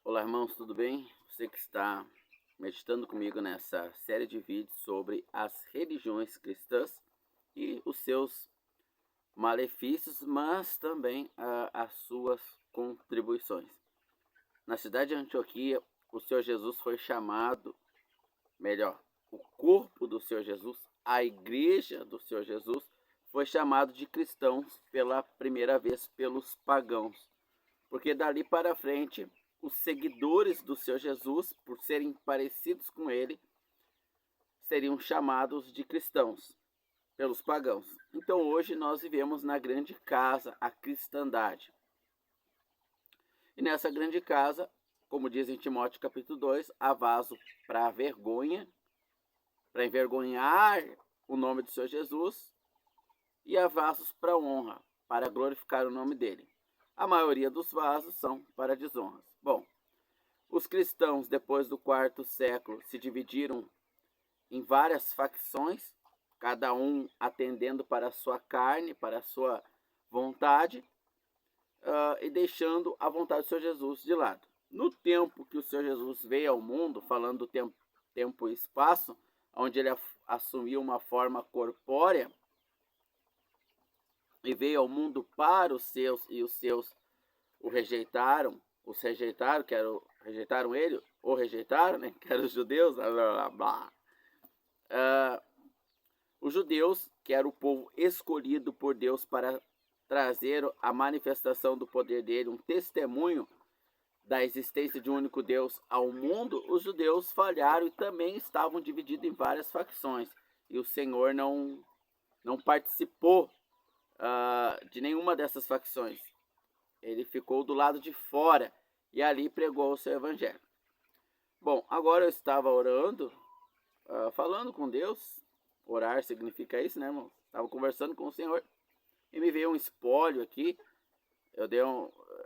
Olá, irmãos, tudo bem? Você que está meditando comigo nessa série de vídeos sobre as religiões cristãs e os seus malefícios, mas também as suas contribuições. Na cidade de Antioquia, o Senhor Jesus foi chamado, melhor, o corpo do Senhor Jesus, a igreja do Senhor Jesus, foi chamado de cristãos pela primeira vez pelos pagãos, porque dali para frente os seguidores do Senhor Jesus, por serem parecidos com ele, seriam chamados de cristãos pelos pagãos. Então hoje nós vivemos na grande casa, a cristandade. E nessa grande casa, como diz em Timóteo capítulo 2, há vaso para vergonha, para envergonhar o nome do Senhor Jesus, e há vasos para honra, para glorificar o nome dele. A maioria dos vasos são para desonras. Bom, os cristãos, depois do quarto século, se dividiram em várias facções, cada um atendendo para a sua carne, para a sua vontade, e deixando a vontade do Senhor Jesus de lado. No tempo que o Senhor Jesus veio ao mundo, falando do tempo e espaço, onde ele assumiu uma forma corpórea, e veio ao mundo para os seus, e os seus o rejeitaram, rejeitaram ele, ou rejeitaram, né, que eram os judeus, blá, blá, blá. Os judeus, que era o povo escolhido por Deus para trazer a manifestação do poder dele, um testemunho da existência de um único Deus ao mundo, os judeus falharam e também estavam divididos em várias facções. E o Senhor não participou de nenhuma dessas facções. Ele ficou do lado de fora e ali pregou o seu evangelho. Bom, agora eu estava orando, falando com Deus. Orar significa isso, né, irmão? Estava conversando com o Senhor e me veio um espólio aqui. Eu dei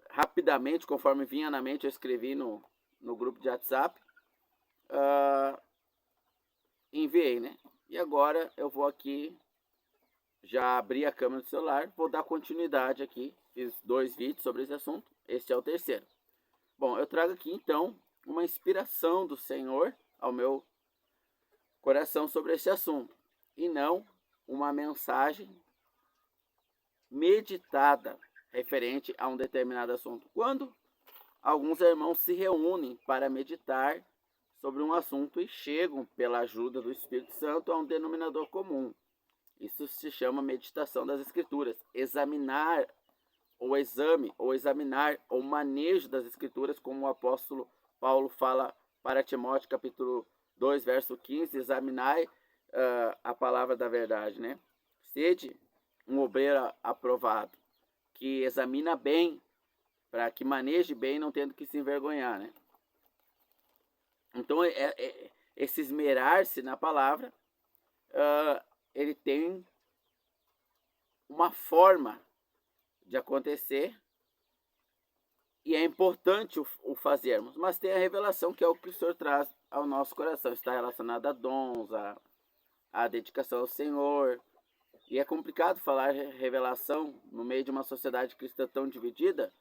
rapidamente, conforme vinha na mente, eu escrevi no grupo de WhatsApp. Enviei, né? E agora eu vou aqui, já abri a câmera do celular, vou dar continuidade aqui. Fiz 2 vídeos sobre esse assunto, este é o terceiro. Bom, eu trago aqui então uma inspiração do Senhor ao meu coração sobre esse assunto, e não uma mensagem meditada referente a um determinado assunto. Quando alguns irmãos se reúnem para meditar sobre um assunto e chegam, pela ajuda do Espírito Santo, a um denominador comum. Isso se chama meditação das Escrituras. Examinar, ou exame, ou examinar, ou manejo das Escrituras, como o apóstolo Paulo fala para Timóteo, capítulo 2, verso 15, examinai a palavra da verdade, né? Sede um obreiro aprovado, que examina bem, para que maneje bem, não tendo que se envergonhar, né? Então, esse esmerar-se na palavra, ele tem uma forma de acontecer e é importante o fazermos, mas tem a revelação, que é o que o Senhor traz ao nosso coração, está relacionado a dons, a dedicação ao Senhor. E é complicado falar revelação no meio de uma sociedade cristã tão dividida,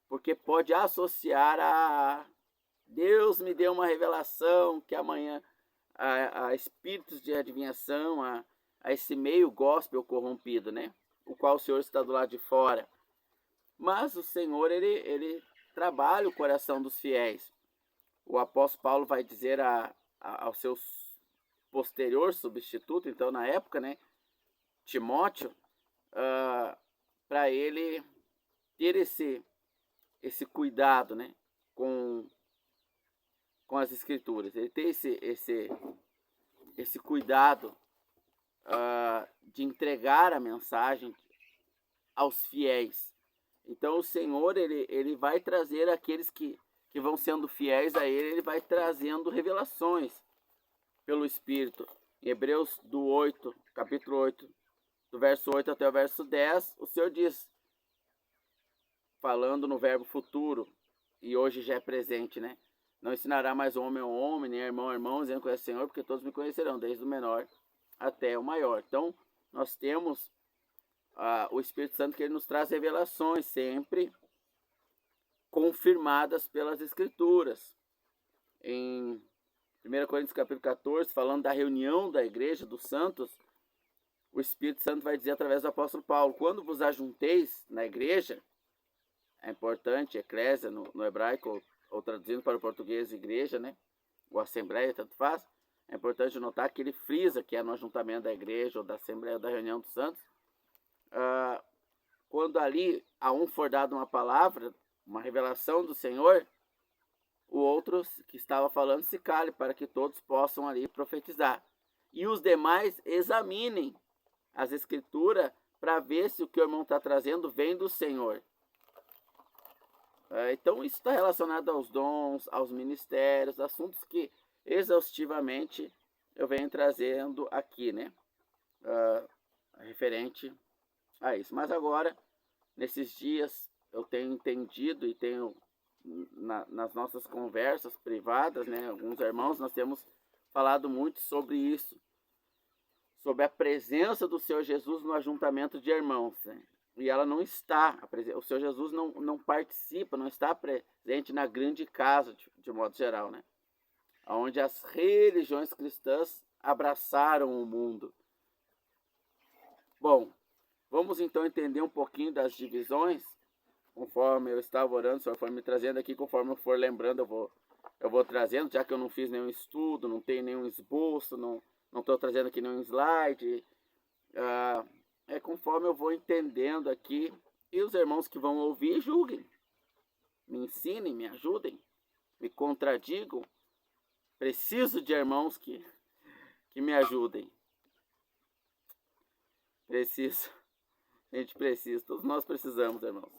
porque pode associar a Deus me deu uma revelação, que amanhã a espíritos de adivinhação, a esse meio gospel corrompido, né? O qual o Senhor está do lado de fora. Mas o Senhor, ele trabalha o coração dos fiéis. O apóstolo Paulo vai dizer ao seu posterior substituto, então na época, né, Timóteo, para ele ter esse cuidado, né, com as Escrituras. Ele tem esse cuidado de entregar a mensagem aos fiéis. Então o Senhor, ele vai trazer aqueles que vão sendo fiéis a ele vai trazendo revelações pelo Espírito. Em Hebreus do 8, capítulo 8, do verso 8 até o verso 10, o Senhor diz, falando no verbo futuro, e hoje já é presente, né? Não ensinará mais homem ao homem, nem irmão ao irmão, dizendo que conhece o Senhor, porque todos me conhecerão, desde o menor até o maior. Então, nós temos o Espírito Santo, que ele nos traz revelações sempre confirmadas pelas Escrituras. Em 1 Coríntios capítulo 14, falando da reunião da igreja dos santos, o Espírito Santo vai dizer através do apóstolo Paulo: quando vos ajunteis na igreja, é importante, eclésia no hebraico, ou traduzindo para o português, igreja, né? Ou assembleia, tanto faz. É importante notar que ele frisa que é no ajuntamento da igreja, ou da assembleia, ou da reunião dos santos. Quando ali a um for dada uma palavra, uma revelação do Senhor, o outro que estava falando se cale, para que todos possam ali profetizar. E os demais examinem as Escrituras para ver se o que o irmão está trazendo vem do Senhor. Então isso está relacionado aos dons, aos ministérios, assuntos que exaustivamente eu venho trazendo aqui, né? Referente a isso. Mas agora, nesses dias, eu tenho entendido e tenho nas nossas conversas privadas, né, alguns irmãos, nós temos falado muito sobre isso, sobre a presença do Senhor Jesus no ajuntamento de irmãos, né? E ela não está, o Senhor Jesus não participa, não está presente na grande casa, de modo geral, né? Onde as religiões cristãs abraçaram o mundo. Bom, vamos então entender um pouquinho das divisões. Conforme eu estava orando, o Senhor foi me trazendo aqui, conforme eu for lembrando, eu vou trazendo, já que eu não fiz nenhum estudo, não tenho nenhum esboço, não estou trazendo aqui nenhum slide. Conforme eu vou entendendo aqui, e os irmãos que vão ouvir, julguem, me ensinem, me ajudem, me contradigam. Preciso de irmãos que me ajudem. Preciso. A gente precisa, todos nós precisamos, irmãos.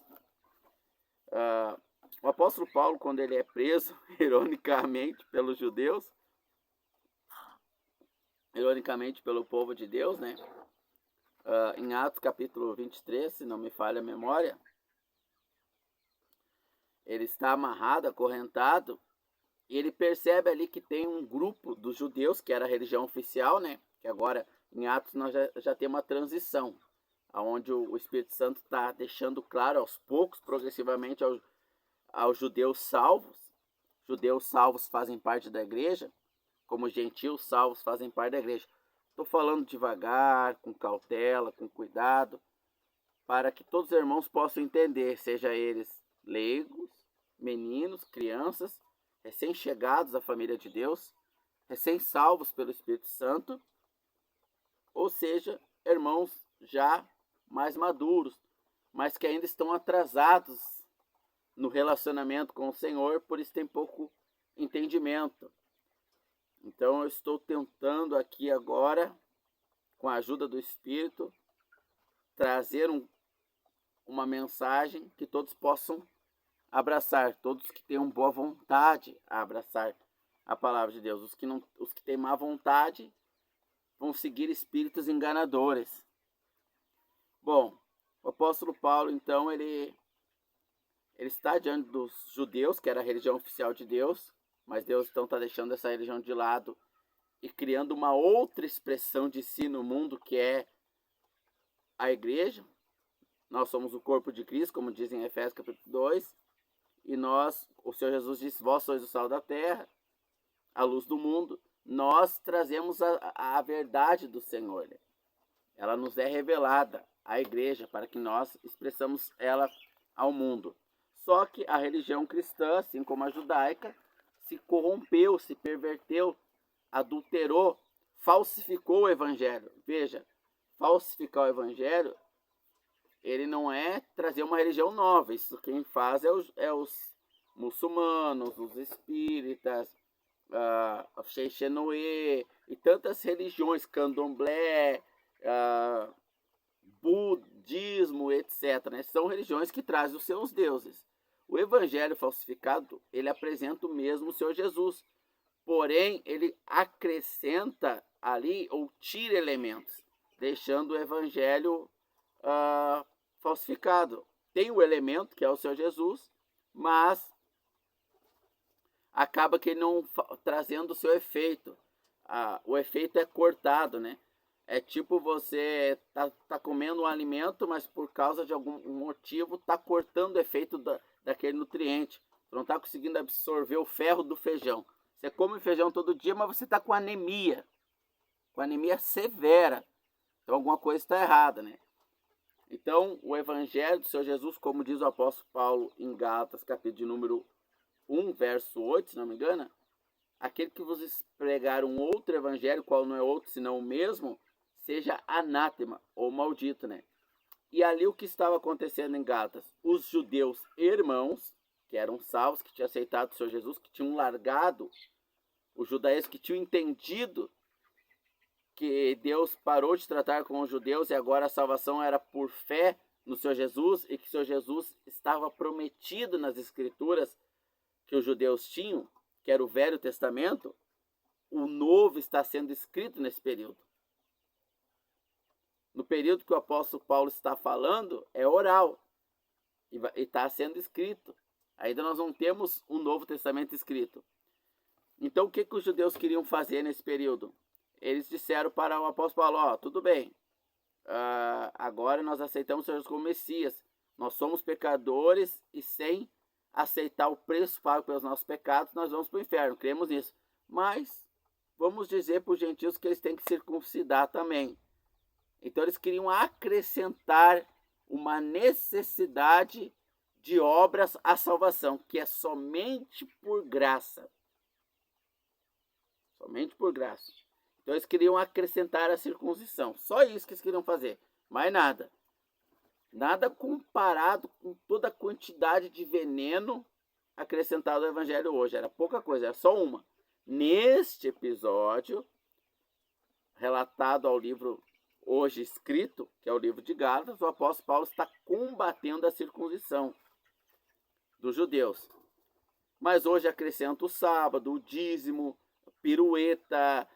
O apóstolo Paulo, quando ele é preso, ironicamente, pelos judeus, ironicamente pelo povo de Deus, né? Em Atos capítulo 23, se não me falha a memória, ele está amarrado, acorrentado, e ele percebe ali que tem um grupo dos judeus, que era a religião oficial, né? Que agora, em Atos, nós já temos uma transição, onde o Espírito Santo está deixando claro aos poucos, progressivamente, aos judeus salvos. Judeus salvos fazem parte da igreja, como gentios salvos fazem parte da igreja. Estou falando devagar, com cautela, com cuidado, para que todos os irmãos possam entender, seja eles leigos, meninos, crianças, recém-chegados à família de Deus, recém-salvos pelo Espírito Santo, ou seja, irmãos já mais maduros, mas que ainda estão atrasados no relacionamento com o Senhor, por isso tem pouco entendimento. Então eu estou tentando aqui agora, com a ajuda do Espírito, trazer uma mensagem que todos possam abraçar, todos que tenham boa vontade a abraçar a palavra de Deus. Os que têm má vontade vão seguir espíritos enganadores. Bom, o apóstolo Paulo, então, ele está diante dos judeus, que era a religião oficial de Deus, mas Deus, então, está deixando essa religião de lado e criando uma outra expressão de si no mundo, que é a igreja. Nós somos o corpo de Cristo, como diz em Efésios capítulo 2, e nós, o Senhor Jesus disse: vós sois o sal da terra, a luz do mundo. Nós trazemos a verdade do Senhor, né? Ela nos é revelada, a igreja, para que nós expressamos ela ao mundo. Só que a religião cristã, assim como a judaica, se corrompeu, se perverteu, adulterou, falsificou o evangelho. Veja, falsificar o evangelho, ele não é trazer uma religião nova. Isso quem faz é os muçulmanos, os espíritas, a Xexenoe e tantas religiões, candomblé, budismo, etc. Né? São religiões que trazem os seus deuses. O evangelho falsificado, ele apresenta o mesmo Senhor Jesus, porém ele acrescenta ali ou tira elementos, deixando o evangelho falsificado. Tem o elemento que é o Senhor Jesus, mas acaba que ele não trazendo o seu efeito. O efeito é cortado, né? É tipo você tá comendo um alimento, mas por causa de algum motivo tá cortando o efeito daquele nutriente. Você não está conseguindo absorver o ferro do feijão. Você come feijão todo dia, mas você está com anemia severa. Então alguma coisa está errada, né? Então o evangelho do Senhor Jesus, como diz o apóstolo Paulo em Gálatas, capítulo de número 1, verso 8, se não me engano, aquele que vos pregar um outro evangelho, qual não é outro senão o mesmo, seja anátema ou maldito, né? E ali o que estava acontecendo em Gálatas? Os judeus irmãos, que eram salvos, que tinham aceitado o Senhor Jesus, que tinham largado o judaísmo, que tinham entendido que Deus parou de tratar com os judeus e agora a salvação era por fé no Senhor Jesus e que o Senhor Jesus estava prometido nas escrituras que os judeus tinham, que era o Velho Testamento, o Novo está sendo escrito nesse período. No período que o apóstolo Paulo está falando, é oral e está sendo escrito. Ainda nós não temos um Novo Testamento escrito. Então o que os judeus queriam fazer nesse período? Eles disseram para o apóstolo Paulo, tudo bem, agora nós aceitamos o Senhor Jesus como Messias. Nós somos pecadores e sem aceitar o preço pago pelos nossos pecados, nós vamos para o inferno, cremos nisso. Mas vamos dizer para os gentios que eles têm que circuncidar também. Então eles queriam acrescentar uma necessidade de obras à salvação, que é somente por graça. Somente por graça. Então eles queriam acrescentar a circuncisão. Só isso que eles queriam fazer. Mais nada. Nada comparado com toda a quantidade de veneno acrescentado ao evangelho hoje. Era pouca coisa, era só uma. Neste episódio, relatado ao livro hoje escrito, que é o livro de Gálatas, o apóstolo Paulo está combatendo a circuncisão dos judeus. Mas hoje acrescenta o sábado, o dízimo, pirueta,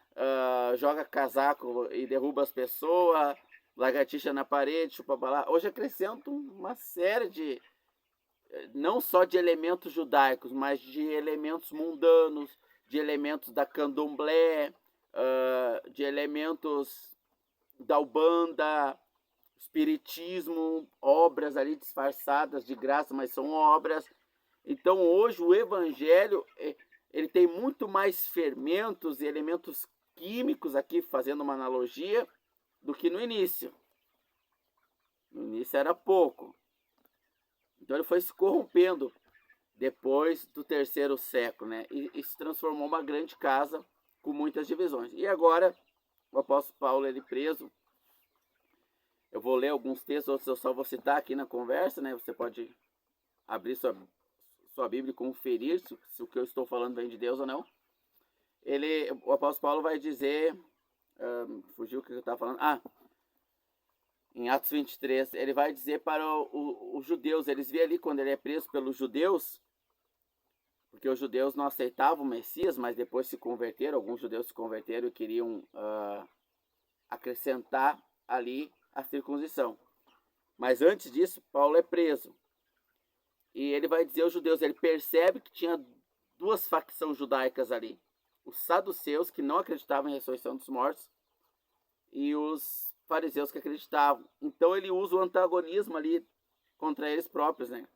joga casaco e derruba as pessoas, lagartixa na parede, chupa balá. Hoje acrescenta uma série de, não só de elementos judaicos, mas de elementos mundanos, de elementos da candomblé, de elementos da Umbanda, espiritismo, obras ali disfarçadas de graça, mas são obras. Então hoje o evangelho ele tem muito mais fermentos e elementos químicos, aqui fazendo uma analogia, do que no início. No início era pouco. Então ele foi se corrompendo depois do terceiro século, né? E se transformou uma grande casa com muitas divisões. E agora o apóstolo Paulo, ele preso. Eu vou ler alguns textos, outros eu só vou citar aqui na conversa, né? Você pode abrir sua Bíblia e conferir se o que eu estou falando vem de Deus ou não. O apóstolo Paulo vai dizer, fugiu o que eu estava falando, em Atos 23, ele vai dizer para os judeus, eles vê ali quando ele é preso pelos judeus, porque os judeus não aceitavam o Messias, mas depois se converteram, alguns judeus se converteram e queriam acrescentar ali a circuncisão. Mas antes disso, Paulo é preso. E ele vai dizer aos judeus, ele percebe que tinha duas facções judaicas ali. Os saduceus, que não acreditavam em ressurreição dos mortos, e os fariseus que acreditavam. Então ele usa o antagonismo ali contra eles próprios, né?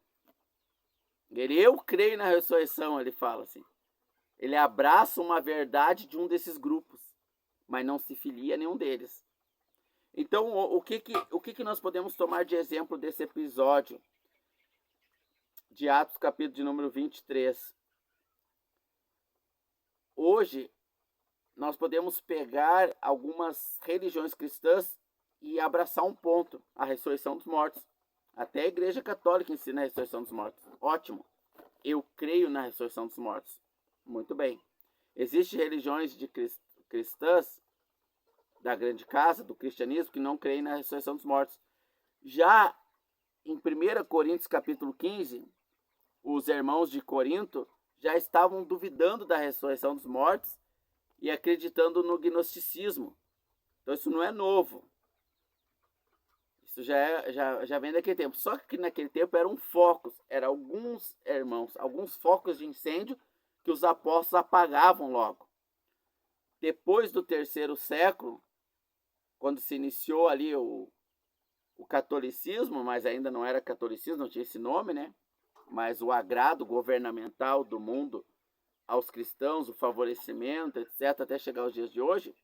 Eu creio na ressurreição, ele fala assim. Ele abraça uma verdade de um desses grupos, mas não se filia a nenhum deles. Então, o que nós podemos tomar de exemplo desse episódio de Atos, capítulo de número 23? Hoje, nós podemos pegar algumas religiões cristãs e abraçar um ponto, a ressurreição dos mortos. Até a Igreja Católica ensina a ressurreição dos mortos. Ótimo. Eu creio na ressurreição dos mortos. Muito bem. Existem religiões cristãs da grande casa, do cristianismo, que não creem na ressurreição dos mortos. Já em 1 Coríntios capítulo 15, os irmãos de Corinto já estavam duvidando da ressurreição dos mortos e acreditando no gnosticismo. Então isso não é novo. Isso já vem daquele tempo. Só que naquele tempo eram focos, eram alguns irmãos, alguns focos de incêndio que os apóstolos apagavam logo. Depois do terceiro século, quando se iniciou ali o catolicismo, mas ainda não era catolicismo, não tinha esse nome, né? mas o agrado governamental do mundo aos cristãos, o favorecimento, etc., até chegar aos dias de hoje,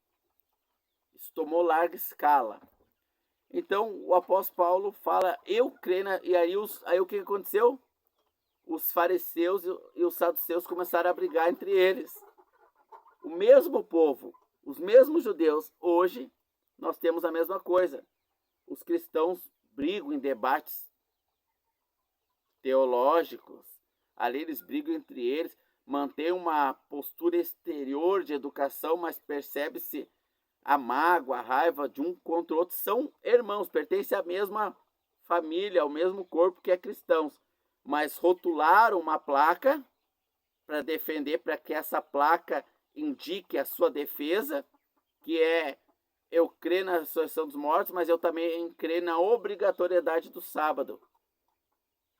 isso tomou larga escala. Então, o apóstolo Paulo fala, eu creio, e aí o que aconteceu? Os fariseus e os saduceus começaram a brigar entre eles. O mesmo povo, os mesmos judeus, hoje nós temos a mesma coisa. Os cristãos brigam em debates teológicos, ali eles brigam entre eles, mantêm uma postura exterior de educação, mas percebe-se a mágoa, a raiva de um contra o outro. São irmãos, pertencem à mesma família, ao mesmo corpo que é cristãos, mas rotularam uma placa para defender, para que essa placa indique a sua defesa, que é: eu creio na ressurreição dos mortos, mas eu também creio na obrigatoriedade do sábado.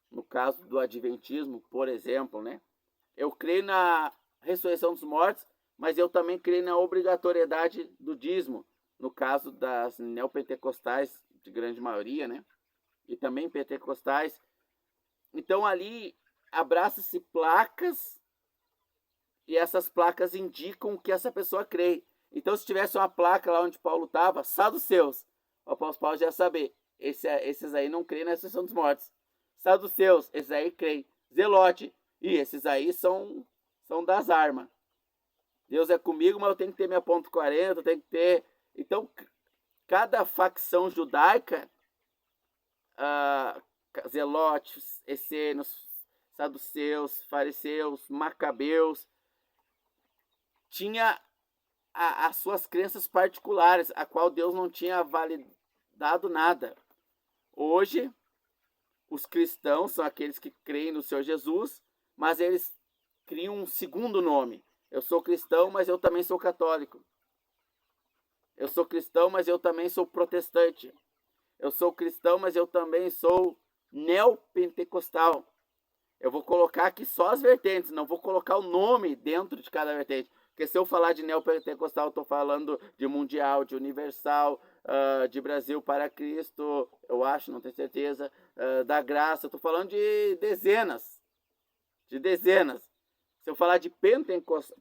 No caso do adventismo, por exemplo, né? Eu creio na ressurreição dos mortos, mas eu também creio na obrigatoriedade do dízimo. No caso das neopentecostais, de grande maioria, né? E também pentecostais. Então ali abraça-se placas, e essas placas indicam o que essa pessoa crê. Então, se tivesse uma placa lá onde Paulo estava, saduceus, o apóstolo Paulo já ia saber, esses aí não creem na ressurreição dos mortos. Saduceus, esses aí creem. Zelote, e esses aí são das armas. Deus é comigo, mas eu tenho que ter minha ponto 40, eu tenho que ter... Então, cada facção judaica, zelotes, essênios, saduceus, fariseus, macabeus, tinha as suas crenças particulares, a qual Deus não tinha validado nada. Hoje, os cristãos são aqueles que creem no Senhor Jesus, mas eles criam um segundo nome. Eu sou cristão, mas eu também sou católico. Eu sou cristão, mas eu também sou protestante. Eu sou cristão, mas eu também sou neopentecostal. Eu vou colocar aqui só as vertentes, não vou colocar o nome dentro de cada vertente. Porque se eu falar de neopentecostal, eu estou falando de mundial, de universal, de Brasil para Cristo, eu acho, não tenho certeza, da graça. Eu estou falando de dezenas. Se eu falar de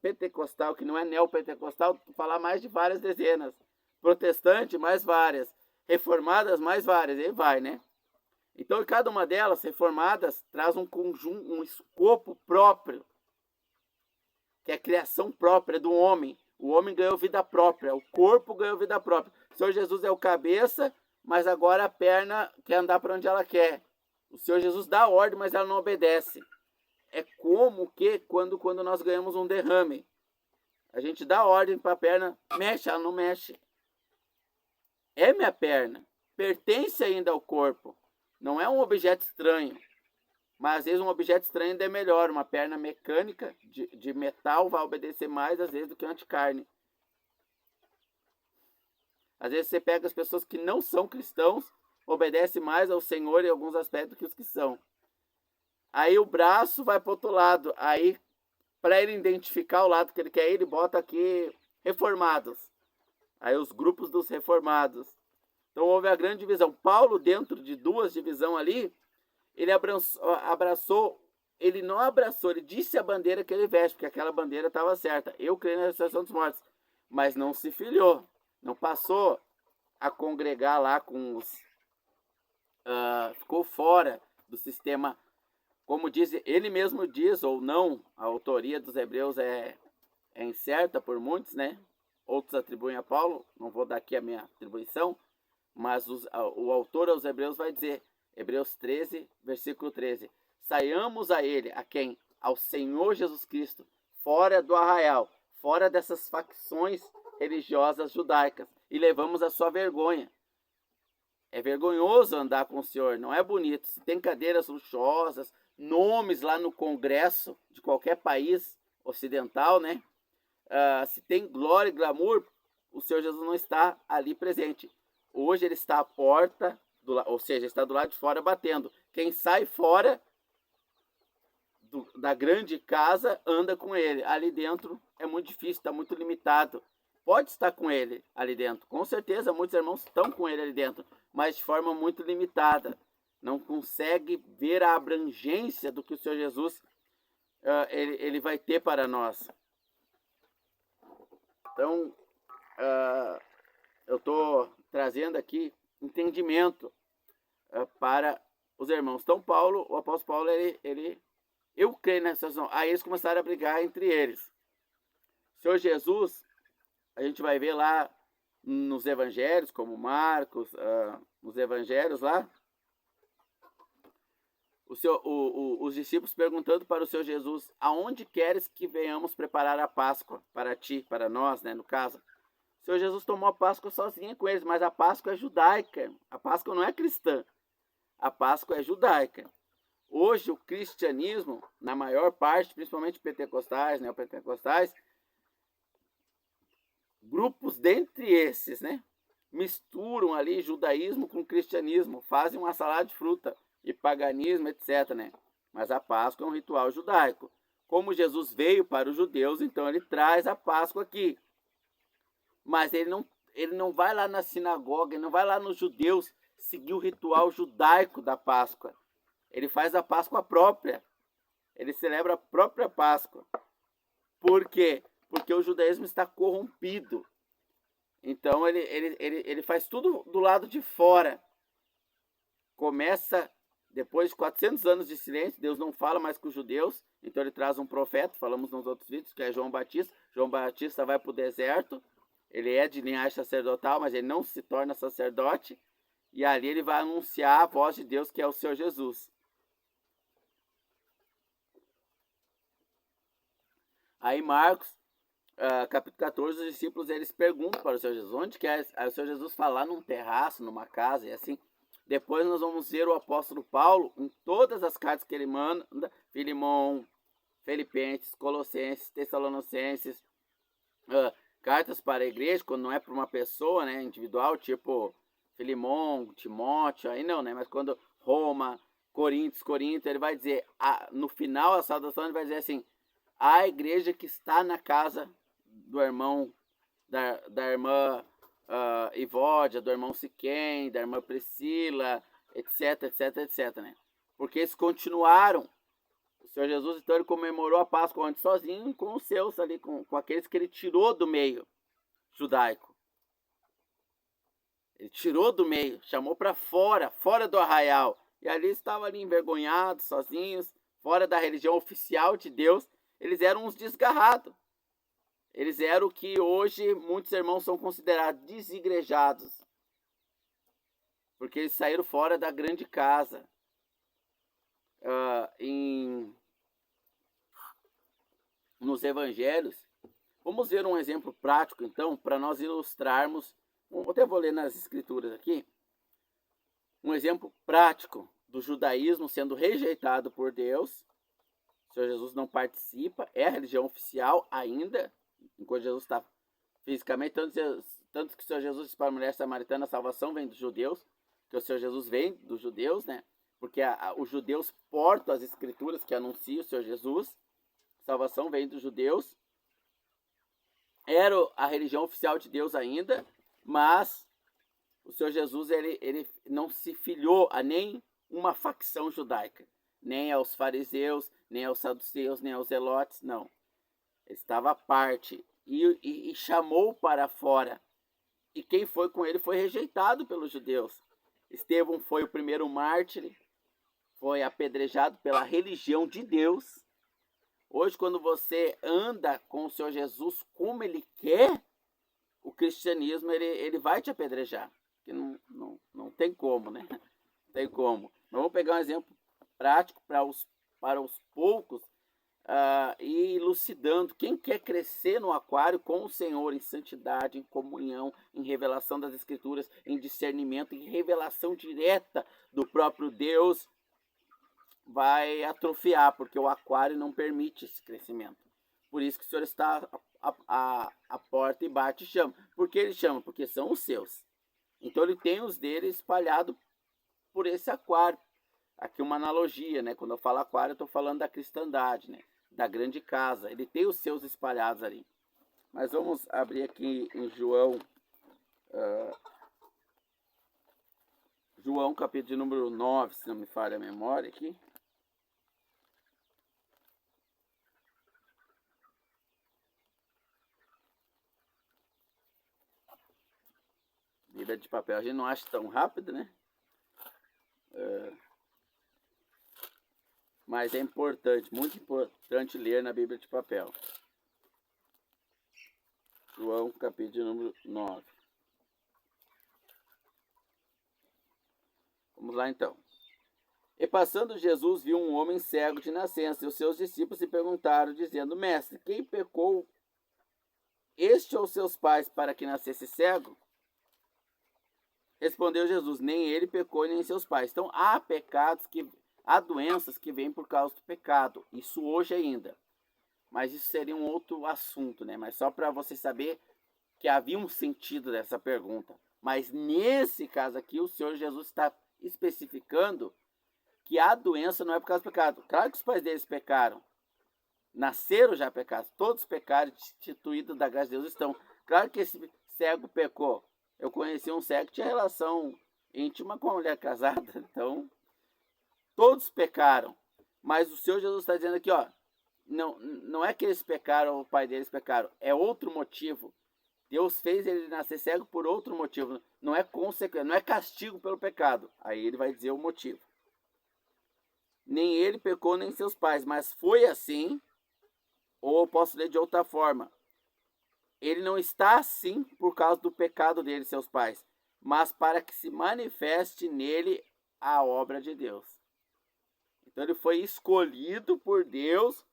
pentecostal, que não é neopentecostal, vou falar mais de várias dezenas. Protestante, mais várias. Reformadas, mais várias. E vai, né? Então, cada uma delas, reformadas, traz um conjunto, um escopo próprio, que é a criação própria do homem. O homem ganhou vida própria, o corpo ganhou vida própria. O Senhor Jesus é o cabeça, mas agora a perna quer andar para onde ela quer. O Senhor Jesus dá ordem, mas ela não obedece. É como que quando nós ganhamos um derrame. A gente dá ordem para a perna, mexe, ela não mexe. É minha perna, pertence ainda ao corpo. Não é um objeto estranho. Mas às vezes um objeto estranho ainda é melhor. Uma perna mecânica de metal vai obedecer mais às vezes do que uma de carne. Às vezes você pega as pessoas que não são cristãos, obedece mais ao Senhor em alguns aspectos que os que são. Aí o braço vai para o outro lado. Aí, para ele identificar o lado que ele quer, ele bota aqui reformados. Aí os grupos dos reformados. Então houve a grande divisão. Paulo, dentro de duas divisões ali, ele abraçou, ele não abraçou, ele disse a bandeira que ele veste, porque aquela bandeira estava certa. Eu creio na ressurreição dos mortos. Mas não se filiou. Não passou a congregar lá com os... ficou fora do sistema. Como diz, ele mesmo diz, ou não, a autoria dos Hebreus é incerta por muitos, né? Outros atribuem a Paulo, não vou dar aqui a minha atribuição, mas o autor aos Hebreus vai dizer, Hebreus 13, versículo 13, saiamos a ele, a quem? Ao Senhor Jesus Cristo, fora do arraial, fora dessas facções religiosas judaicas, e levamos a sua vergonha. É vergonhoso andar com o Senhor, não é bonito. Se tem cadeiras luxuosas, nomes lá no Congresso de qualquer país ocidental, né? Se tem glória e glamour, o Senhor Jesus não está ali presente. Hoje ele está à porta, ou seja, está do lado de fora batendo. Quem sai fora da grande casa anda com ele. Ali dentro é muito difícil, está muito limitado. Pode estar com ele ali dentro. Com certeza muitos irmãos estão com ele ali dentro, mas de forma muito limitada. não consegue ver a abrangência do que o Senhor Jesus ele vai ter para nós. Então, eu estou trazendo aqui entendimento para os irmãos. Então, o apóstolo Paulo, eu creio nessa situação. Aí eles começaram a brigar entre eles. O Senhor Jesus, a gente vai ver lá nos evangelhos, como Marcos, nos evangelhos lá, os discípulos perguntando para o Senhor Jesus: aonde queres que venhamos preparar a Páscoa para ti, para nós, né, no caso. O Senhor Jesus tomou a Páscoa sozinho com eles, mas a Páscoa é judaica. A Páscoa não é cristã. A Páscoa é judaica. Hoje o cristianismo, na maior parte, principalmente pentecostais, neopentecostais, grupos dentre esses, né, misturam ali judaísmo com cristianismo, fazem uma salada de fruta e paganismo, etc, né? Mas a Páscoa é um ritual judaico. Como Jesus veio para os judeus, então ele traz a Páscoa aqui. Mas ele não vai lá na sinagoga, ele não vai lá nos judeus seguir o ritual judaico da Páscoa. Ele faz a Páscoa própria. Ele celebra a própria Páscoa. Por quê? Porque o judaísmo está corrompido. Então ele faz tudo do lado de fora. Começa depois de 400 anos de silêncio, Deus não fala mais com os judeus, então ele traz um profeta, falamos nos outros vídeos, que é João Batista. João Batista vai para o deserto, ele é de linhagem sacerdotal, mas ele não se torna sacerdote, e ali ele vai anunciar a voz de Deus, que é o Senhor Jesus. Aí Marcos, capítulo 14, os discípulos eles perguntam para o Senhor Jesus: onde quer? Aí o Senhor Jesus fala num terraço, numa casa, e assim. Depois nós vamos ver o apóstolo Paulo em todas as cartas que ele manda: Filemão, Filipenses, Colossenses, Tessalonicenses, cartas para a igreja, quando não é para uma pessoa, né, individual, tipo Filemão, Timóteo, aí não, né, mas quando Roma, Corinto, ele vai dizer, no final a saudação ele vai dizer assim: a igreja que está na casa do irmão, da irmã Ivódia, do irmão Siquém, da irmã Priscila, etc, né? Porque eles continuaram. O Senhor Jesus, então, ele comemorou a Páscoa antes sozinho, com os seus ali, com aqueles que ele tirou do meio judaico. Ele tirou do meio, chamou para fora do arraial. E ali estavam ali envergonhados, sozinhos, fora da religião oficial de Deus. Eles eram uns desgarrados. Eles eram o que hoje muitos irmãos são considerados desigrejados. Porque eles saíram fora da grande casa. Nos evangelhos, vamos ver um exemplo prático, então, para nós ilustrarmos. Eu até vou ler nas escrituras aqui. Um exemplo prático do judaísmo sendo rejeitado por Deus. O Senhor Jesus não participa, é a religião oficial ainda, enquanto Jesus está fisicamente, tanto que o Senhor Jesus disse para a mulher samaritana: a salvação vem dos judeus, que o Senhor Jesus vem dos judeus, né? Porque os judeus portam as escrituras que anunciam o Senhor Jesus. A salvação vem dos judeus. Era a religião oficial de Deus ainda, mas o Senhor Jesus ele não se filiou a nem uma facção judaica, nem aos fariseus, nem aos saduceus, nem aos zelotes, não. Ele estava à parte e chamou para fora. E quem foi com ele foi rejeitado pelos judeus. Estevão foi o primeiro mártir, foi apedrejado pela religião de Deus. Hoje, quando você anda com o Senhor Jesus como ele quer, o cristianismo ele vai te apedrejar. Porque não tem como, né? Não tem como. Mas vamos pegar um exemplo prático para os poucos, e elucidando. Quem quer crescer no aquário com o Senhor em santidade, em comunhão, em revelação das escrituras, em discernimento, em revelação direta do próprio Deus, vai atrofiar, porque o aquário não permite esse crescimento. Por isso que o Senhor está à porta e bate e chama. Por que ele chama? Porque são os seus. Então ele tem os dele espalhados por esse aquário. Aqui uma analogia, né? Quando eu falo aquário, eu estou falando da cristandade, né? Da grande casa. Ele tem os seus espalhados ali. Mas vamos abrir aqui em João João, capítulo de número 9, se não me falha a memória aqui. Bíblia de papel a gente não acha tão rápido, né? Mas é importante, muito importante ler na Bíblia de papel. João, capítulo número 9. Vamos lá então. E passando Jesus viu um homem cego de nascença, e os seus discípulos se perguntaram, dizendo: Mestre, quem pecou, este ou seus pais, para que nascesse cego? Respondeu Jesus: nem ele pecou, nem seus pais. Então há doenças que vêm por causa do pecado. Isso hoje ainda. Mas isso seria um outro assunto, né? Mas só para você saber que havia um sentido dessa pergunta. Mas nesse caso aqui, o Senhor Jesus está especificando que a doença não é por causa do pecado. Claro que os pais deles pecaram. Nasceram já pecados. Todos pecaram, destituídos da graça de Deus estão. Claro que esse cego pecou. Eu conheci um cego que tinha relação íntima com uma mulher casada. Então, todos pecaram. Mas o Senhor Jesus está dizendo aqui, ó, não é que eles pecaram, o pai deles pecaram. É outro motivo. Deus fez ele nascer cego por outro motivo. Não é consequência, não é castigo pelo pecado. Aí ele vai dizer o motivo. Nem ele pecou, nem seus pais. Mas foi assim, ou eu posso ler de outra forma. Ele não está assim por causa do pecado dele e seus pais, mas para que se manifeste nele a obra de Deus. Então ele foi escolhido por Deus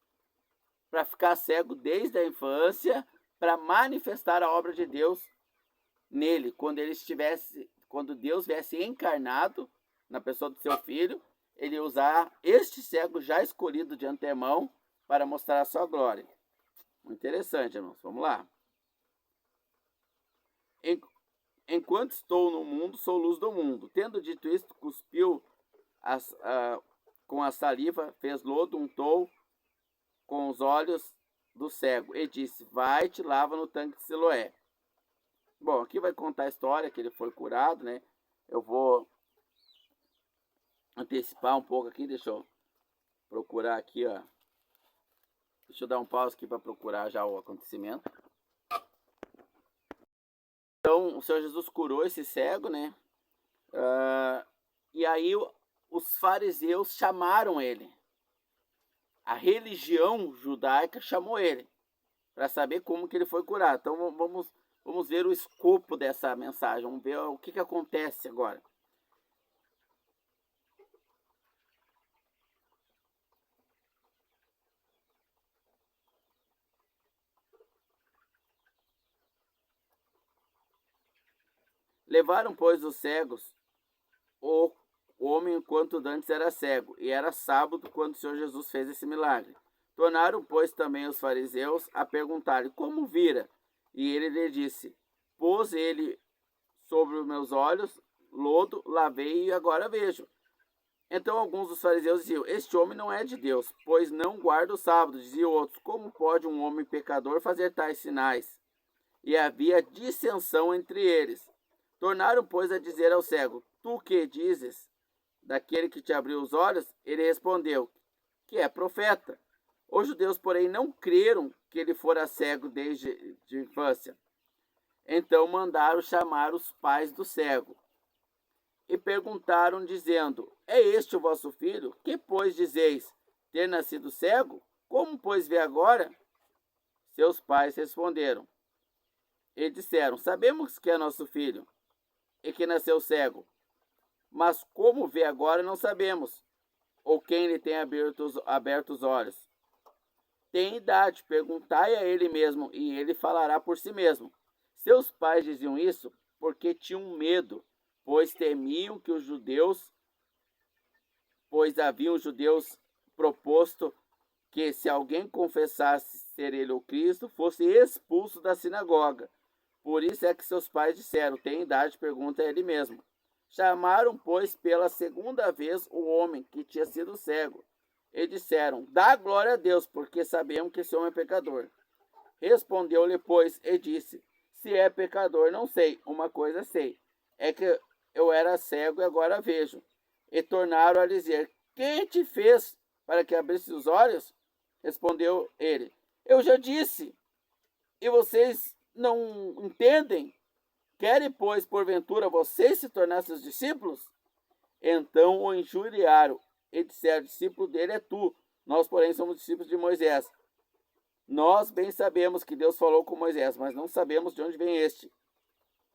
para ficar cego desde a infância, para manifestar a obra de Deus nele, quando Deus viesse encarnado na pessoa do seu filho, ele usar este cego já escolhido de antemão para mostrar a sua glória. Muito interessante, irmãos. Vamos lá. Enquanto estou no mundo, sou luz do mundo. Tendo dito isto, cuspiu com a saliva, fez lodo, untou com os olhos do cego e disse: vai, te lava no tanque de Siloé. Bom, aqui vai contar a história que ele foi curado, né? Eu vou antecipar um pouco aqui, deixa eu procurar aqui, ó. Deixa eu dar um pause aqui para procurar já o acontecimento. Então, o Senhor Jesus curou esse cego, né? E aí os fariseus chamaram ele. A religião judaica chamou ele para saber como que ele foi curado. Então, vamos ver o escopo dessa mensagem. Vamos ver o que acontece agora. Levaram, pois, os cegos, o homem enquanto dantes era cego, e era sábado quando o Senhor Jesus fez esse milagre. Tornaram, pois, também os fariseus a perguntar-lhe como vira. E ele lhe disse: pôs ele sobre os meus olhos lodo, lavei e agora vejo. Então alguns dos fariseus diziam: este homem não é de Deus, pois não guarda o sábado. Diziam outros: como pode um homem pecador fazer tais sinais? E havia dissensão entre eles. Tornaram, pois, a dizer ao cego: tu que dizes daquele que te abriu os olhos? Ele respondeu: que é profeta. Os judeus, porém, não creram que ele fora cego desde a infância. Então mandaram chamar os pais do cego e perguntaram, dizendo: é este o vosso filho? Que, pois, dizeis ter nascido cego? Como, pois, vê agora? Seus pais responderam e disseram: sabemos que é nosso filho e que nasceu cego, mas como vê agora não sabemos, ou quem lhe tem aberto os olhos. Tem idade, perguntai a ele mesmo, e ele falará por si mesmo. Seus pais diziam isso porque tinham medo, pois temiam que os judeus, pois haviam os judeus proposto que se alguém confessasse ser ele o Cristo, fosse expulso da sinagoga. Por isso é que seus pais disseram: tem idade, pergunta a ele mesmo. Chamaram, pois, pela segunda vez o homem que tinha sido cego, e disseram: dá glória a Deus, porque sabemos que esse homem é pecador. Respondeu-lhe, pois, e disse: se é pecador, não sei. Uma coisa sei, é que eu era cego e agora vejo. E tornaram a dizer: quem te fez para que abrisse os olhos? Respondeu ele: eu já disse, e vocês não entendem? Querem, pois, porventura, vocês se tornar seus discípulos? Então o injuriaram e disseram: discípulo dele é tu, nós, porém, somos discípulos de Moisés. Nós bem sabemos que Deus falou com Moisés, mas não sabemos de onde vem este.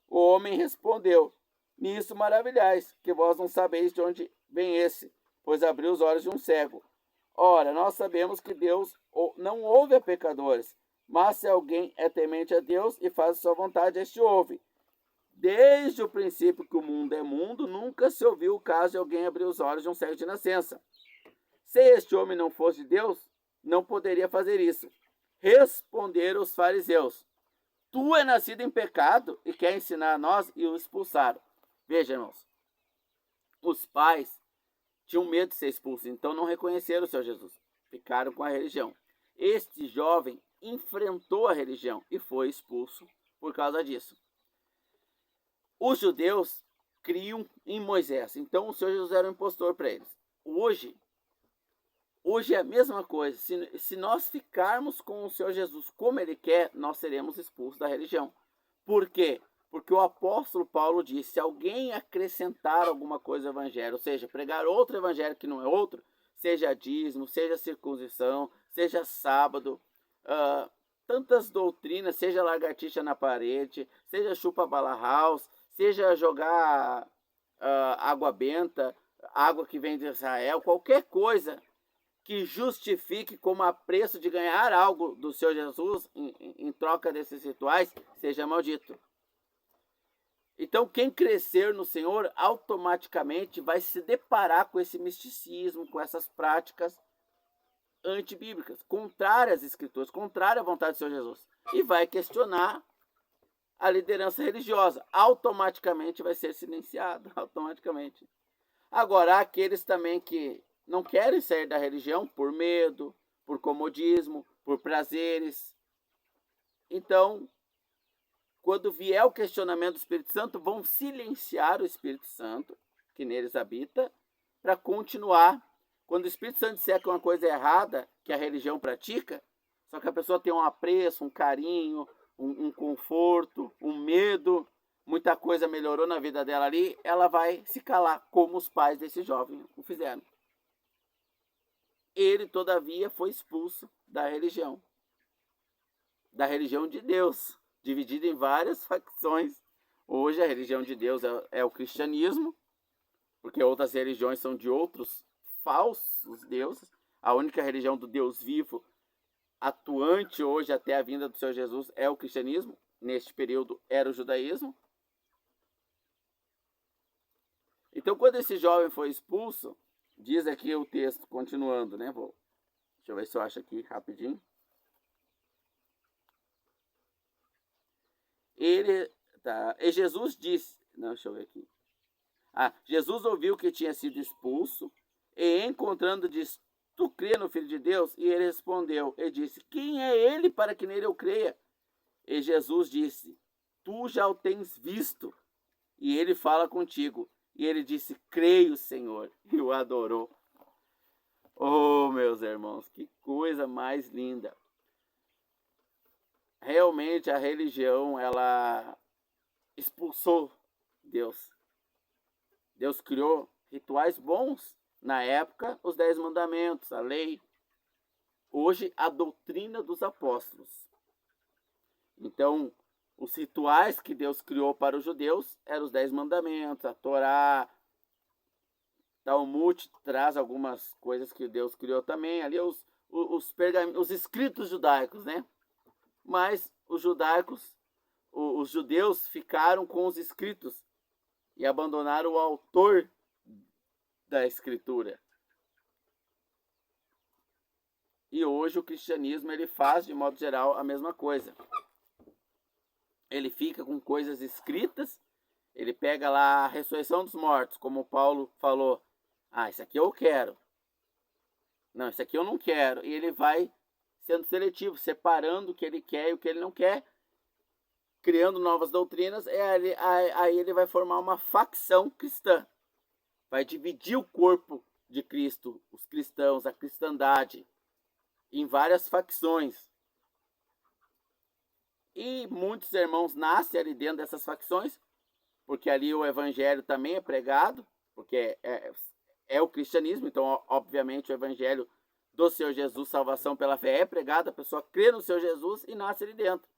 O homem respondeu: nisso maravilhais, que vós não sabeis de onde vem esse, pois abriu os olhos de um cego. Ora, nós sabemos que Deus não ouve a pecadores, mas se alguém é temente a Deus e faz a sua vontade, este ouve. Desde o princípio que o mundo é mundo, nunca se ouviu o caso de alguém abrir os olhos de um cego de nascença. Se este homem não fosse de Deus, não poderia fazer isso. Responderam os fariseus: tu é nascido em pecado e quer ensinar a nós, e o expulsaram. Veja, irmãos, os pais tinham medo de ser expulsos, então não reconheceram o Senhor Jesus. Ficaram com a religião. Este jovem enfrentou a religião e foi expulso por causa disso. Os judeus criam em Moisés, então o Senhor Jesus era um impostor para eles. Hoje é a mesma coisa. Se nós ficarmos com o Senhor Jesus como Ele quer, nós seremos expulsos da religião. Por quê? Porque o apóstolo Paulo disse: se alguém acrescentar alguma coisa ao evangelho, ou seja, pregar outro evangelho que não é outro, seja dízimo, seja circuncisão, seja sábado, tantas doutrinas, seja lagartixa na parede, seja chupa-bala house, seja jogar água benta, água que vem de Israel, qualquer coisa que justifique como apreço de ganhar algo do Senhor Jesus em troca desses rituais, seja maldito. Então, quem crescer no Senhor automaticamente vai se deparar com esse misticismo, com essas práticas antibíblicas, contrárias às Escrituras, contrárias à vontade do Senhor Jesus, e vai questionar a liderança religiosa. Automaticamente vai ser silenciado, automaticamente. Agora, há aqueles também que não querem sair da religião por medo, por comodismo, por prazeres. Então, quando vier o questionamento do Espírito Santo, vão silenciar o Espírito Santo, que neles habita, para continuar. Quando o Espírito Santo disser que uma coisa é errada, que a religião pratica, só que a pessoa tem um apreço, um carinho, um conforto, um medo, muita coisa melhorou na vida dela ali, ela vai se calar, como os pais desse jovem o fizeram. Ele, todavia, foi expulso da religião de Deus, dividida em várias facções. Hoje a religião de Deus é o cristianismo, porque outras religiões são de outros falsos deuses. A única religião do Deus vivo, atuante hoje até a vinda do Senhor Jesus, é o cristianismo. Neste período era o judaísmo. Então, quando esse jovem foi expulso, diz aqui o texto, continuando, né? Deixa eu ver se eu acho aqui rapidinho. E Jesus disse, deixa eu ver aqui. Jesus ouviu que tinha sido expulso e, encontrando, disse: tu crê no Filho de Deus? E ele respondeu e disse: quem é ele para que nele eu creia? E Jesus disse: tu já o tens visto, e ele fala contigo. E ele disse: creio, Senhor, e o adorou. Oh, meus irmãos, que coisa mais linda. Realmente a religião, ela expulsou Deus. Deus criou rituais bons. Na época, os 10 mandamentos, a lei. Hoje, a doutrina dos apóstolos. Então, os rituais que Deus criou para os judeus eram os 10 mandamentos, a Torá. Talmud traz algumas coisas que Deus criou também. Ali os escritos judaicos, né? Mas os judeus ficaram com os escritos e abandonaram o autor da escritura. E hoje o cristianismo, ele faz, de modo geral, a mesma coisa. Ele fica com coisas escritas, ele pega lá a ressurreição dos mortos, como Paulo falou: isso aqui eu quero. Não, isso aqui eu não quero. E ele vai sendo seletivo, separando o que ele quer e o que ele não quer, criando novas doutrinas, aí ele vai formar uma facção cristã. Vai dividir o corpo de Cristo, os cristãos, a cristandade, em várias facções. E muitos irmãos nascem ali dentro dessas facções, porque ali o evangelho também é pregado, porque é o cristianismo, então obviamente o evangelho do Senhor Jesus, salvação pela fé, é pregado, a pessoa crê no Senhor Jesus e nasce ali dentro.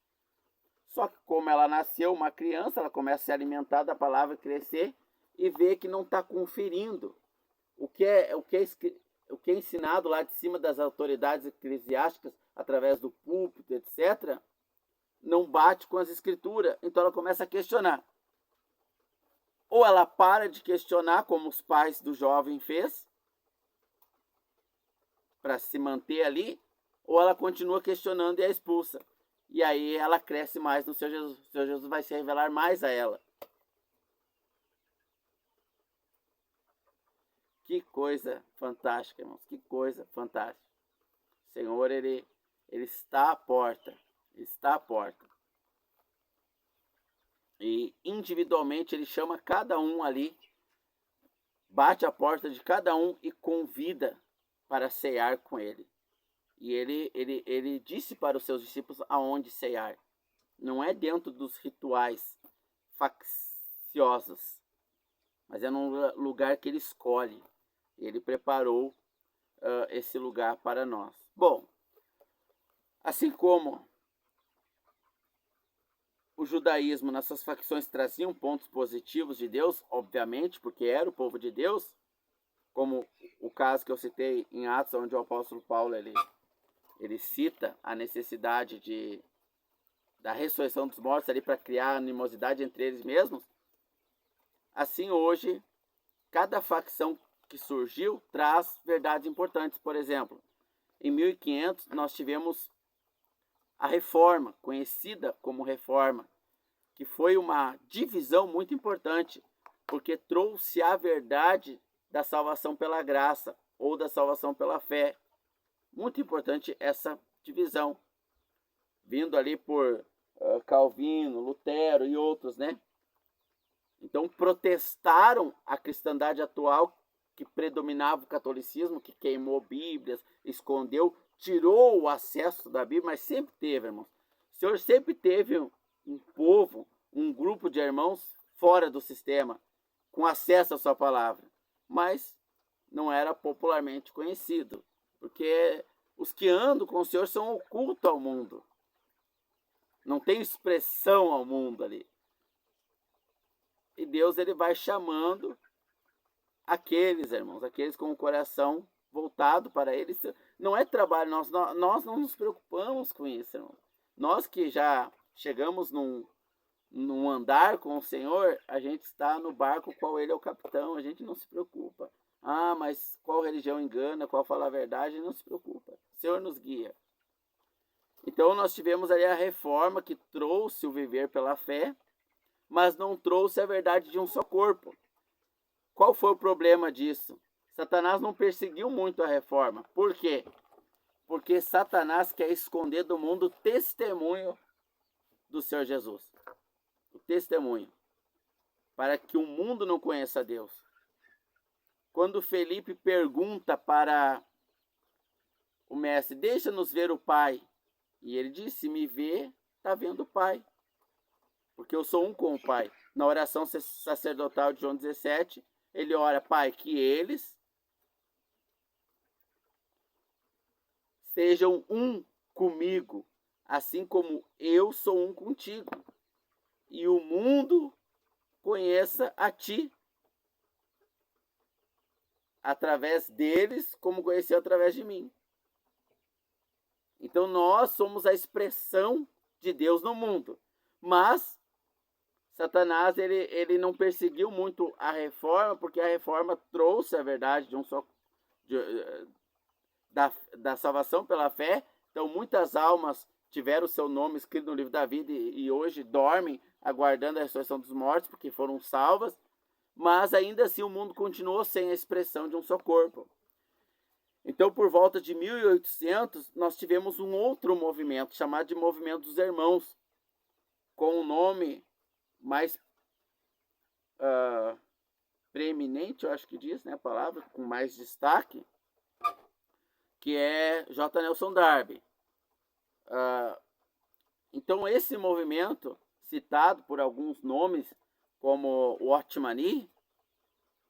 Só que como ela nasceu uma criança, ela começa a se alimentar da palavra, crescer e vê que não está conferindo o que é ensinado lá de cima das autoridades eclesiásticas, através do púlpito, etc., não bate com as escrituras. Então ela começa a questionar. Ou ela para de questionar, como os pais do jovem fez, para se manter ali, ou ela continua questionando e é expulsa. E aí ela cresce mais no Senhor Jesus. O Senhor Jesus vai se revelar mais a ela. Que coisa fantástica, irmãos. Que coisa fantástica. O Senhor, ele está à porta. Ele está à porta. E individualmente ele chama cada um ali, bate a porta de cada um e convida para cear com ele. E ele disse para os seus discípulos aonde cear. Não é dentro dos rituais facciosos, mas é num lugar que ele escolhe. Ele preparou esse lugar para nós. Bom, assim como o judaísmo nessas facções traziam pontos positivos de Deus, obviamente, porque era o povo de Deus, como o caso que eu citei em Atos, onde o apóstolo Paulo ele cita a necessidade da ressurreição dos mortos ali para criar animosidade entre eles mesmos. Assim, hoje, cada facção que surgiu traz verdades importantes. Por exemplo, em 1500 nós tivemos a Reforma, conhecida como Reforma, que foi uma divisão muito importante, porque trouxe a verdade da salvação pela graça ou da salvação pela fé. Muito importante essa divisão, vindo ali por Calvino, Lutero e outros, né? Então protestaram a cristandade atual, que predominava o catolicismo, que queimou Bíblias, escondeu, tirou o acesso da Bíblia, mas sempre teve, irmãos. O Senhor sempre teve um povo, um grupo de irmãos fora do sistema, com acesso à sua palavra, mas não era popularmente conhecido, porque os que andam com o Senhor são ocultos ao mundo. Não tem expressão ao mundo ali. E Deus, ele vai chamando aqueles, irmãos, aqueles com o coração voltado para ele. Não é trabalho nosso, nós não nos preocupamos com isso, irmão. Nós que já chegamos num andar com o Senhor, a gente está no barco qual ele é o capitão, a gente não se preocupa. Ah, mas qual religião engana, qual fala a verdade, não se preocupa. O Senhor nos guia. Então nós tivemos ali a reforma que trouxe o viver pela fé, mas não trouxe a verdade de um só corpo. Qual foi o problema disso? Satanás não perseguiu muito a reforma. Por quê? Porque Satanás quer esconder do mundo o testemunho do Senhor Jesus. O testemunho. Para que o mundo não conheça Deus. Quando Felipe pergunta para o mestre, deixa-nos ver o Pai. E ele diz, se me vê, está vendo o Pai. Porque eu sou um com o Pai. Na oração sacerdotal de João 17, ele ora, Pai, que eles sejam um comigo, assim como eu sou um contigo. E o mundo conheça a ti, através deles, como conheceu através de mim. Então nós somos a expressão de Deus no mundo. Mas Satanás, ele não perseguiu muito a reforma, porque a reforma trouxe a verdade de um só da salvação pela fé. Então muitas almas tiveram o seu nome escrito no livro da vida e hoje dormem aguardando a ressurreição dos mortos, porque foram salvas. Mas ainda assim o mundo continuou sem a expressão de um só corpo. Então, por volta de 1800, nós tivemos um outro movimento, chamado de Movimento dos Irmãos, com um nome mais preeminente, eu acho que diz, né, a palavra, com mais destaque, que é J. Nelson Darby. Então, esse movimento, citado por alguns nomes, como o Otmani,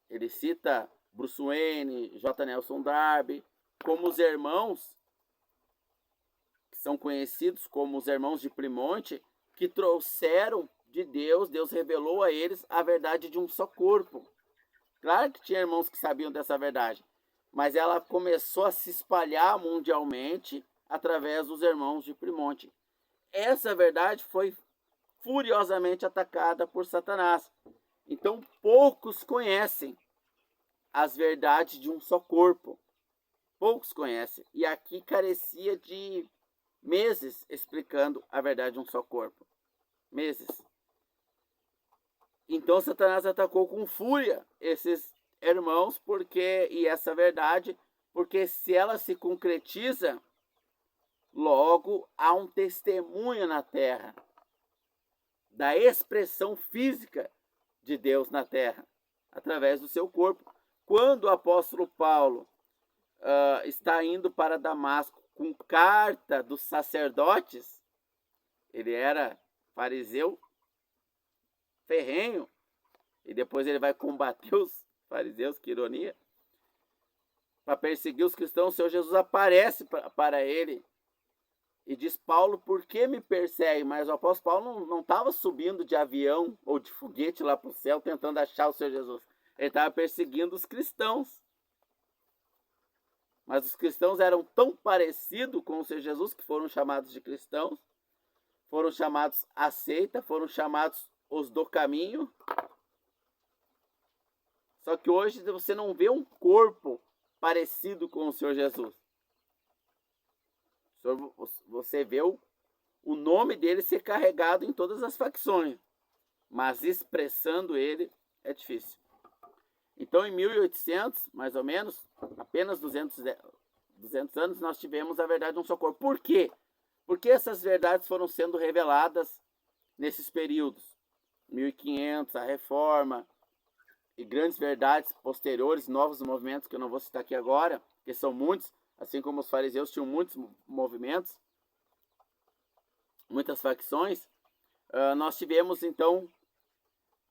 ele cita Bruce Wayne, J. Nelson Darby, como os irmãos, que são conhecidos como os irmãos de Primonte, que trouxeram de Deus, Deus revelou a eles a verdade de um só corpo. Claro que tinha irmãos que sabiam dessa verdade, mas ela começou a se espalhar mundialmente através dos irmãos de Primonte. Essa verdade foi furiosamente atacada por Satanás. Então, poucos conhecem as verdades de um só corpo. Poucos conhecem. E aqui carecia de meses explicando a verdade de um só corpo. Meses. Então, Satanás atacou com fúria esses irmãos e essa verdade, porque se ela se concretiza, logo há um testemunho na terra da expressão física de Deus na terra, através do seu corpo. Quando o apóstolo Paulo está indo para Damasco com carta dos sacerdotes, ele era fariseu ferrenho, e depois ele vai combater os fariseus, que ironia, para perseguir os cristãos. O Senhor Jesus aparece para ele e diz: Paulo, por que me persegue? Mas o apóstolo Paulo não estava subindo de avião ou de foguete lá para o céu tentando achar o Senhor Jesus. Ele estava perseguindo os cristãos. Mas os cristãos eram tão parecidos com o Senhor Jesus que foram chamados de cristãos, foram chamados a seita, foram chamados os do caminho. Só que hoje você não vê um corpo parecido com o Senhor Jesus. Você vê o nome dele ser carregado em todas as facções, mas expressando ele é difícil. Então, em 1800, mais ou menos, apenas 200 anos, nós tivemos a verdade de um só corpo. Por quê? Porque essas verdades foram sendo reveladas nesses períodos. 1500, a Reforma, e grandes verdades posteriores, novos movimentos, que eu não vou citar aqui agora, que são muitos, assim como os fariseus tinham muitos movimentos, muitas facções. Nós tivemos, então,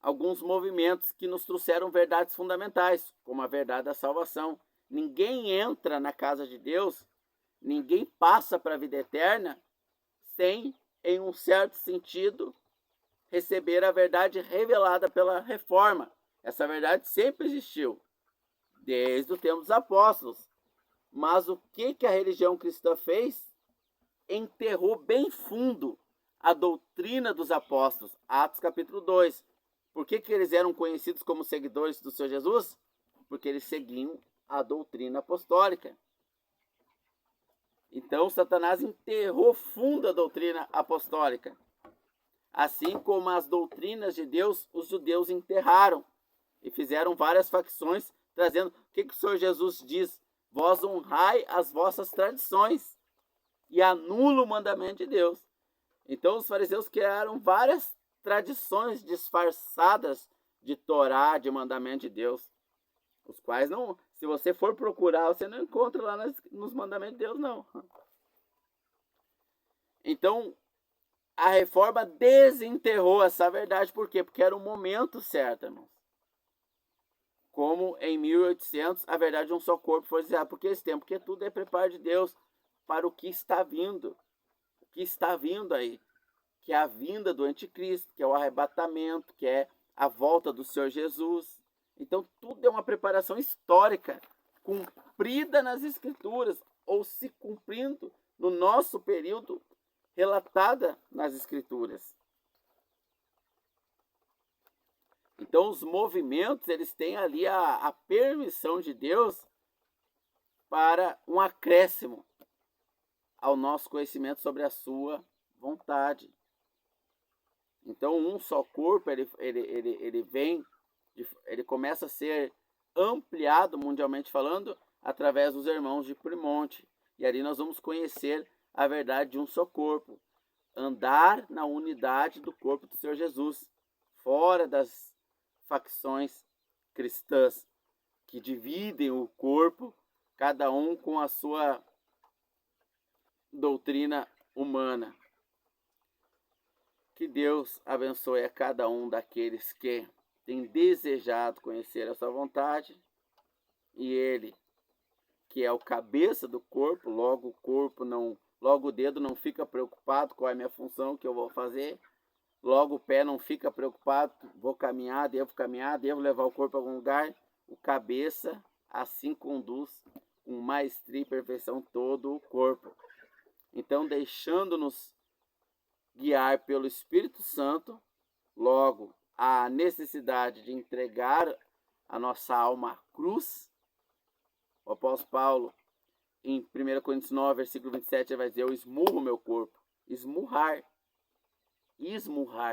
alguns movimentos que nos trouxeram verdades fundamentais, como a verdade da salvação. Ninguém entra na casa de Deus, ninguém passa para a vida eterna sem, em um certo sentido, receber a verdade revelada pela Reforma. Essa verdade sempre existiu, desde o tempo dos apóstolos. Mas o que a religião cristã fez? Enterrou bem fundo a doutrina dos apóstolos. Atos capítulo 2. Por que eles eram conhecidos como seguidores do Senhor Jesus? Porque eles seguiam a doutrina apostólica. Então, Satanás enterrou fundo a doutrina apostólica. Assim como as doutrinas de Deus, os judeus enterraram e fizeram várias facções, trazendo o que o Senhor Jesus diz: vós honrai as vossas tradições, e anula o mandamento de Deus. Então os fariseus criaram várias tradições disfarçadas de Torá, de mandamento de Deus, os quais não, se você for procurar, você não encontra lá nos mandamentos de Deus, não. Então a Reforma desenterrou essa verdade. Por quê? Porque era o momento certo, irmãos. Como em 1800 a verdade de um só corpo foi dizida. Porque esse tempo, porque tudo é preparo de Deus para o que está vindo. O que está vindo aí, que é a vinda do anticristo, que é o arrebatamento, que é a volta do Senhor Jesus. Então tudo é uma preparação histórica, cumprida nas Escrituras, ou se cumprindo no nosso período, relatada nas Escrituras. Então os movimentos, eles têm ali a permissão de Deus para um acréscimo ao nosso conhecimento sobre a sua vontade. Então um só corpo, ele começa a ser ampliado mundialmente falando através dos irmãos de Primonte. E ali nós vamos conhecer a verdade de um só corpo. andar na unidade do corpo do Senhor Jesus, fora das facções cristãs que dividem o corpo, cada um com a sua doutrina humana. Que Deus abençoe a cada um daqueles que tem desejado conhecer a sua vontade, e Ele, que é o cabeça do corpo, logo o dedo não fica preocupado qual é a minha função, o que eu vou fazer, logo o pé não fica preocupado, vou caminhar, devo levar o corpo a algum lugar. O cabeça assim conduz com maestria e perfeição todo o corpo. Então, deixando-nos guiar pelo Espírito Santo, logo a necessidade de entregar a nossa alma à cruz. O apóstolo Paulo, em 1 Coríntios 9, versículo 27, ele vai dizer: eu esmurro o meu corpo. Esmurrar.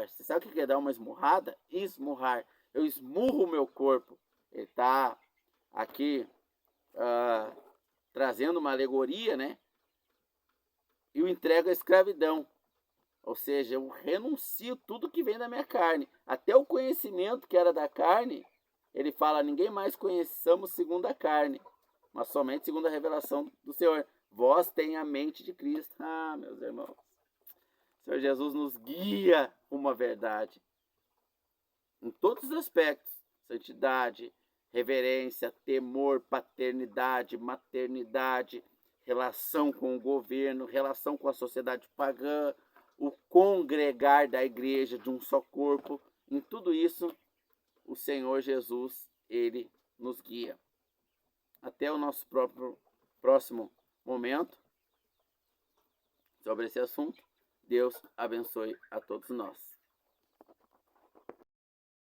Você sabe o que é dar uma esmurrada? Esmurrar. Eu esmurro o meu corpo. Ele está aqui trazendo uma alegoria, né? E o entrego à escravidão. Ou seja, eu renuncio tudo que vem da minha carne. Até o conhecimento que era da carne, ele fala: ninguém mais conheçamos segundo a carne, mas somente segundo a revelação do Senhor. Vós tem a mente de Cristo. Ah, meus irmãos, o Senhor Jesus nos guia uma verdade em todos os aspectos: santidade, reverência, temor, paternidade, maternidade, relação com o governo, relação com a sociedade pagã, o congregar da igreja de um só corpo. Em tudo isso, o Senhor Jesus, Ele nos guia. Até o nosso próximo momento sobre esse assunto. Deus abençoe a todos nós.